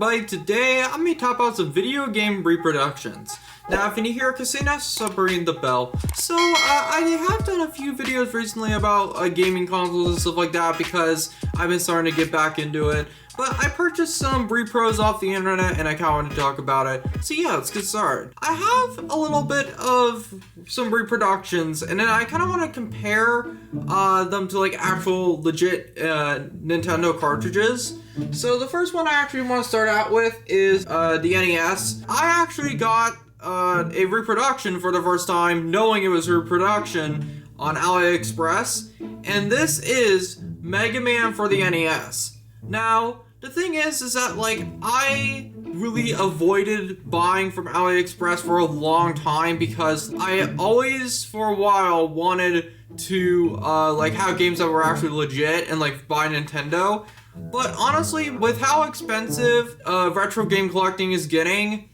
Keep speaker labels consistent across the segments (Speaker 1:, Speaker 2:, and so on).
Speaker 1: everybody? Today I'm going to talk about some video game reproductions. Now if you hear Casino, stop ringing the bell. So I have done a few videos recently about gaming consoles and stuff like that because I've been starting to get back into it. But I purchased some Repros off the internet and I kind of wanted to talk about it. So yeah, let's get started. I have a little bit of some reproductions and then I kind of want to compare them to like actual legit Nintendo cartridges. So the first one I actually want to start out with is the NES. I actually got a reproduction for the first time, knowing it was a reproduction on AliExpress, and this is Mega Man for the NES. Now, the thing is that like I really avoided buying from AliExpress for a long time because I always, for a while, wanted to like have games that were actually legit and like buy Nintendo. But honestly, with how expensive retro game collecting is getting,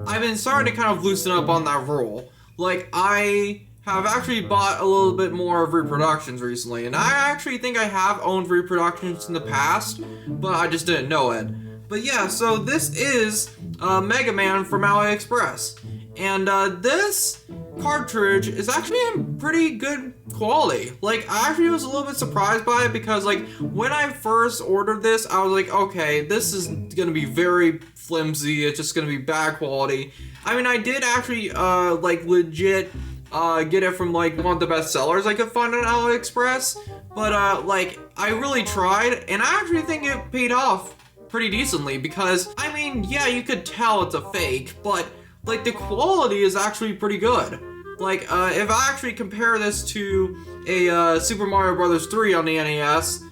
Speaker 1: I've been starting to kind of loosen up on that rule. Like, I have actually bought a little bit more of reproductions recently, and I actually think I have owned reproductions in the past, but I just didn't know it. But yeah, so this is Mega Man from AliExpress, and this cartridge is actually in pretty good quality. Like, I actually was a little bit surprised by it because like when I first ordered this, I was like, okay, this is gonna be very flimsy, it's just gonna be bad quality. I mean, I did actually like legit get it from like one of the best sellers I could find on AliExpress, but like I really tried and I actually think it paid off pretty decently because I mean, yeah, you could tell it's a fake, but like the quality is actually pretty good. Like if I actually compare this to a Super Mario Bros. 3 on the NES,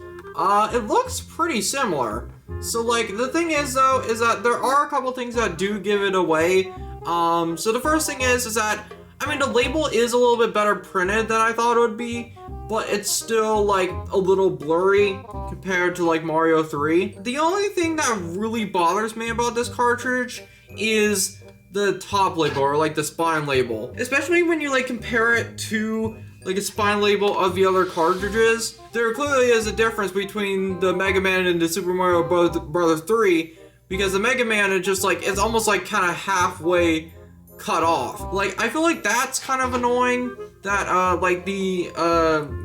Speaker 1: it looks pretty similar. So like the thing is though, is that there are a couple things that do give it away. So the first thing is that, I mean, the label is a little bit better printed than I thought it would be, but it's still like a little blurry compared to like Mario 3. The only thing that really bothers me about this cartridge is the top label, or like the spine label. Especially when you like compare it to like a spine label of the other cartridges. There clearly is a difference between the Mega Man and the Super Mario Bros. 3, because the Mega Man is just like, it's almost like kind of halfway cut off. Like, I feel like that's kind of annoying, that like the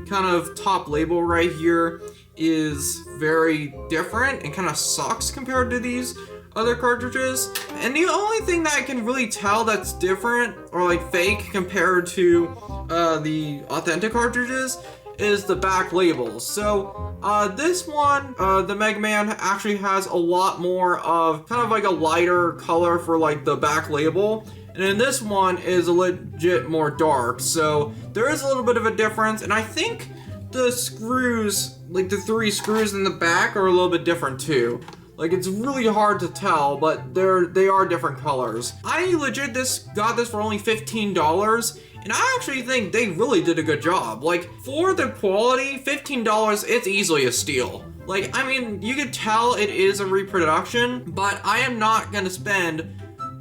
Speaker 1: kind of top label right here is very different and kind of sucks compared to these other cartridges. And the only thing that I can really tell that's different or like fake compared to the authentic cartridges is the back labels. So this one, the Mega Man actually has a lot more of kind of like a lighter color for like the back label, and then this one is a legit more dark. So there is a little bit of a difference, and I think the screws, like the 3 screws in the back, are a little bit different too. Like, it's really hard to tell, but they are different colors. I legit got this for only $15, and I actually think they really did a good job. Like, for the quality, $15, it's easily a steal. Like, I mean, you could tell it is a reproduction, but I am not gonna spend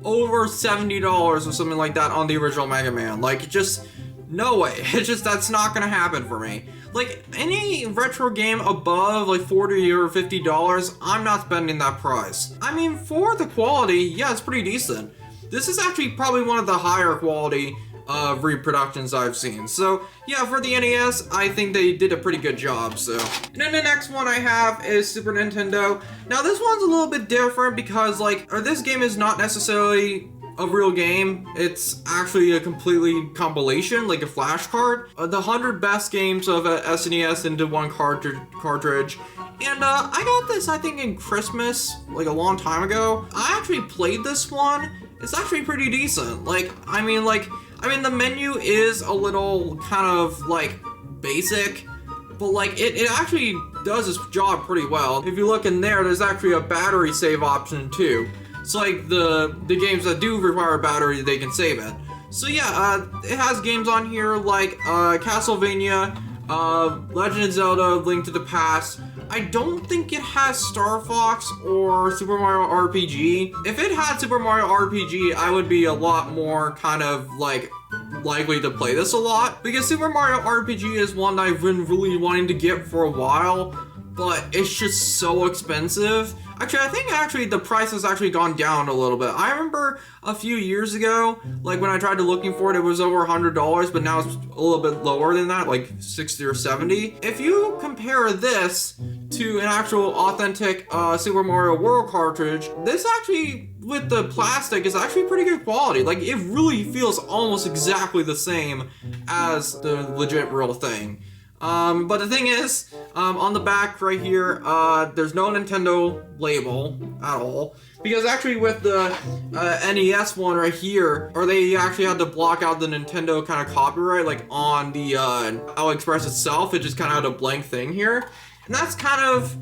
Speaker 1: over $70 or something like that on the original Mega Man. Like, just no way. It's just, that's not gonna happen for me. Like, any retro game above like $40 or $50, I'm not spending that price. I mean, for the quality, yeah, it's pretty decent. This is actually probably one of the higher quality reproductions I've seen. So yeah, for the NES, I think they did a pretty good job. So, and then the next one I have is Super Nintendo. Now this one's a little bit different because like, this game is not necessarily a real game. It's actually a completely compilation, like a flashcard. The 100 best games of SNES into one cartridge. And I got this, I think, in Christmas, like a long time ago. I actually played this one. It's actually pretty decent. Like, I mean, the menu is a little kind of like basic, but like it actually does its job pretty well. If you look in there, there's actually a battery save option too. So like the games that do require a battery, they can save it. So yeah, it has games on here like Castlevania, Legend of Zelda, Link to the Past. I don't think it has Star Fox or Super Mario RPG. If it had Super Mario RPG, I would be a lot more kind of like likely to play this a lot, because Super Mario RPG is one that I've been really wanting to get for a while, but it's just so expensive. Actually, I think the price has actually gone down a little bit. I remember a few years ago, like when I tried to looking for it, it was over $100, but now it's a little bit lower than that, like 60 or 70. If you compare this to an actual authentic Super Mario World cartridge, this actually, with the plastic, is actually pretty good quality. Like, it really feels almost exactly the same as the legit real thing. But the thing is, on the back right here, there's no Nintendo label at all. Because actually with the NES one right here, or they actually had to block out the Nintendo kind of copyright, like on the AliExpress itself, it just kind of had a blank thing here. And that's kind of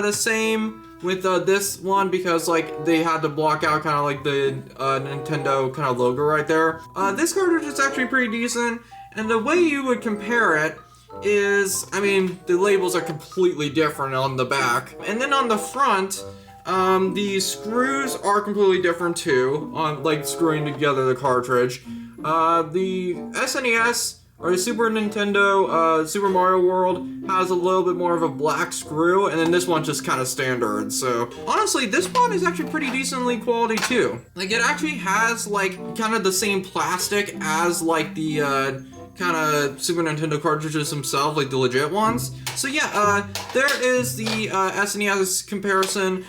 Speaker 1: the same with this one, because like they had to block out kind of like the Nintendo kind of logo right there. This cartridge is actually pretty decent, and the way you would compare it is, I mean, the labels are completely different on the back. And then on the front, the screws are completely different too, on like screwing together the cartridge. The SNES, or the Super Nintendo Super Mario World, has a little bit more of a black screw, and then this one's just kind of standard. So honestly, this one is actually pretty decently quality too. Like, it actually has like kind of the same plastic as like the kind of Super Nintendo cartridges themselves, like the legit ones. So yeah, there is the SNES comparison.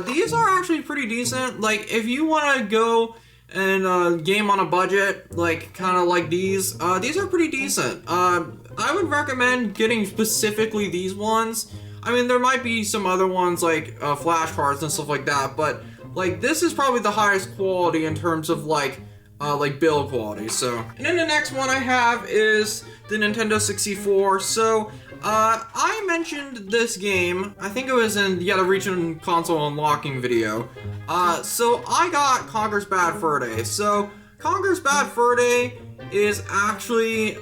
Speaker 1: These are actually pretty decent. Like, if you want to go and game on a budget, like kind of like these are pretty decent. I would recommend getting specifically these ones. I mean, there might be some other ones like flash cards and stuff like that, but like this is probably the highest quality in terms of like build quality. So, and then the next one I have is the Nintendo 64. So I mentioned this game, I think it was in the region console unlocking video. So I got Conker's Bad Fur Day. So Conker's Bad Fur Day is actually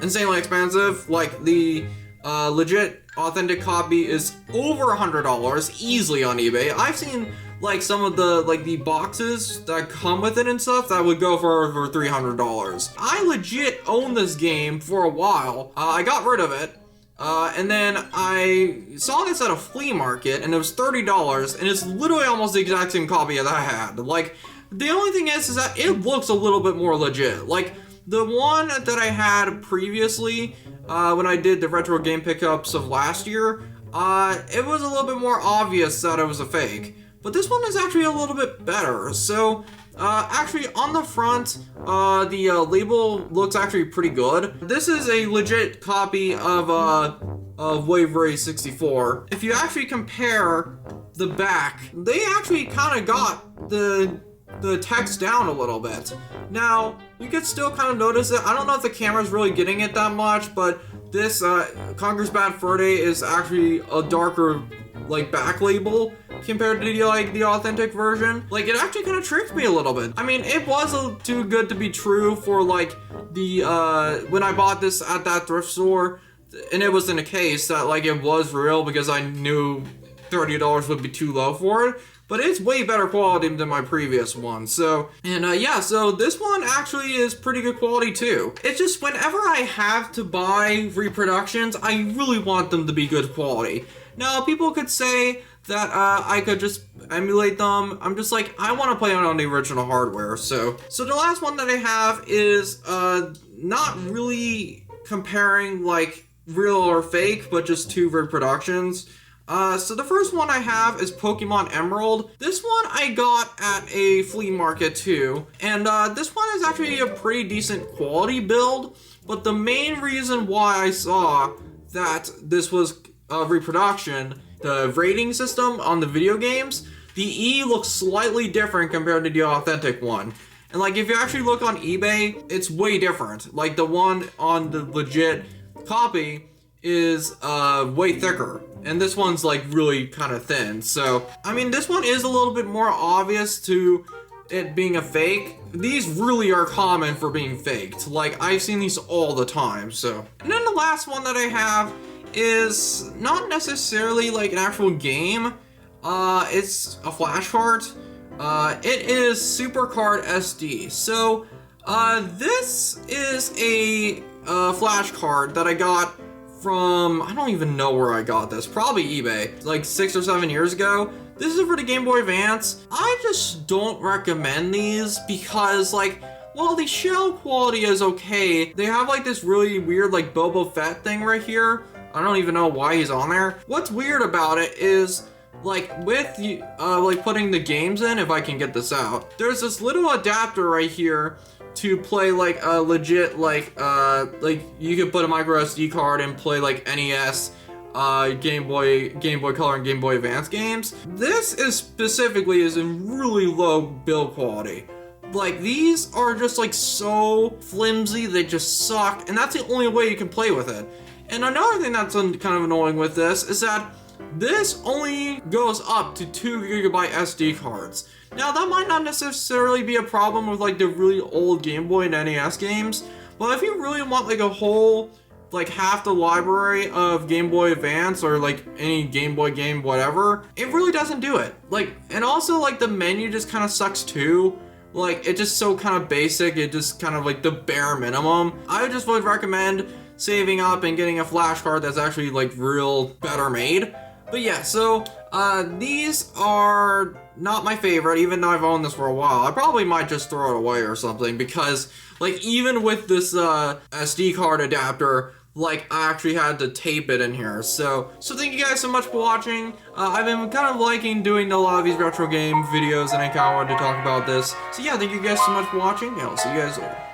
Speaker 1: insanely expensive. Like, the legit authentic copy is over $100 easily on eBay. I've seen like some of the the boxes that come with it and stuff that would go for over $300. I legit owned this game for a while. I got rid of it. And then I saw this at a flea market, and it was $30, and it's literally almost the exact same copy that I had. Like, the only thing is that it looks a little bit more legit. Like, the one that I had previously, when I did the retro game pickups of last year, it was a little bit more obvious that it was a fake. But this one is actually a little bit better. So, actually on the front, the label looks actually pretty good. This is a legit copy of Wave Race 64. If you actually compare the back, they actually kind of got the text down a little bit. Now, you could still kind of notice it. I don't know if the camera's really getting it that much, but this Conker's Bad Fur Day is actually a darker back label compared to the authentic version. Like, it actually kind of tricked me a little bit. I mean, it was too good to be true for the when I bought this at that thrift store, and it was in a case that it was real, because I knew $30 would be too low for it. But it's way better quality than my previous one. So, and yeah, so this one actually is pretty good quality too. It's just whenever I have to buy reproductions, I really want them to be good quality. Now, people could say that I could just emulate them. I'm just like, I want to play on the original hardware. So the last one that I have is not really comparing real or fake, but just two reproductions. So the first one I have is Pokemon Emerald. This one I got at a flea market too, and this one is actually a pretty decent quality build, but the main reason why I saw that this was a reproduction, the rating system on the video games, the E looks slightly different compared to the authentic one. And if you actually look on eBay, it's way different. Like, the one on the legit copy is way thicker, and this one's really kind of thin. So I mean, this one is a little bit more obvious to it being a fake. These really are common for being faked. I've seen these all the time. So, and then the last one that I have is not necessarily an actual game. It's a flash card. It is Supercard SD. So this is a flash card that I got from, I don't even know where I got this, probably eBay, like 6 or 7 years ago. This is for the Game Boy Advance. I just don't recommend these because, like, well, the shell quality is okay. They have like this really weird like Boba Fett thing right here. I don't even know why he's on there. What's weird about it is, like, with like putting the games in, if I can get this out, there's this little adapter right here to play like a legit like you could put a micro SD card and play like NES, Game Boy Color and Game Boy Advance games. This is specifically is in really low build quality. Like, these are just like so flimsy, they just suck, and that's the only way you can play with it. And another thing that's kind of annoying with this is that this only goes up to 2 GB SD cards. Now, that might not necessarily be a problem with like the really old Game Boy and NES games, but if you really want like a whole, like half the library of Game Boy Advance or like any Game Boy game, whatever, it really doesn't do it. Like, and also like the menu just kind of sucks too. Like, it's just so kind of basic, it just kind of like the bare minimum. I just would recommend saving up and getting a flash card that's actually like real better made. But yeah, so these are not my favorite, even though I've owned this for a while. I probably might just throw it away or something because, like, even with this SD card adapter, like, I actually had to tape it in here. So thank you guys so much for watching. I've been kind of liking doing a lot of these retro game videos, and I kind of wanted to talk about this. So yeah, thank you guys so much for watching, and I'll see you guys later.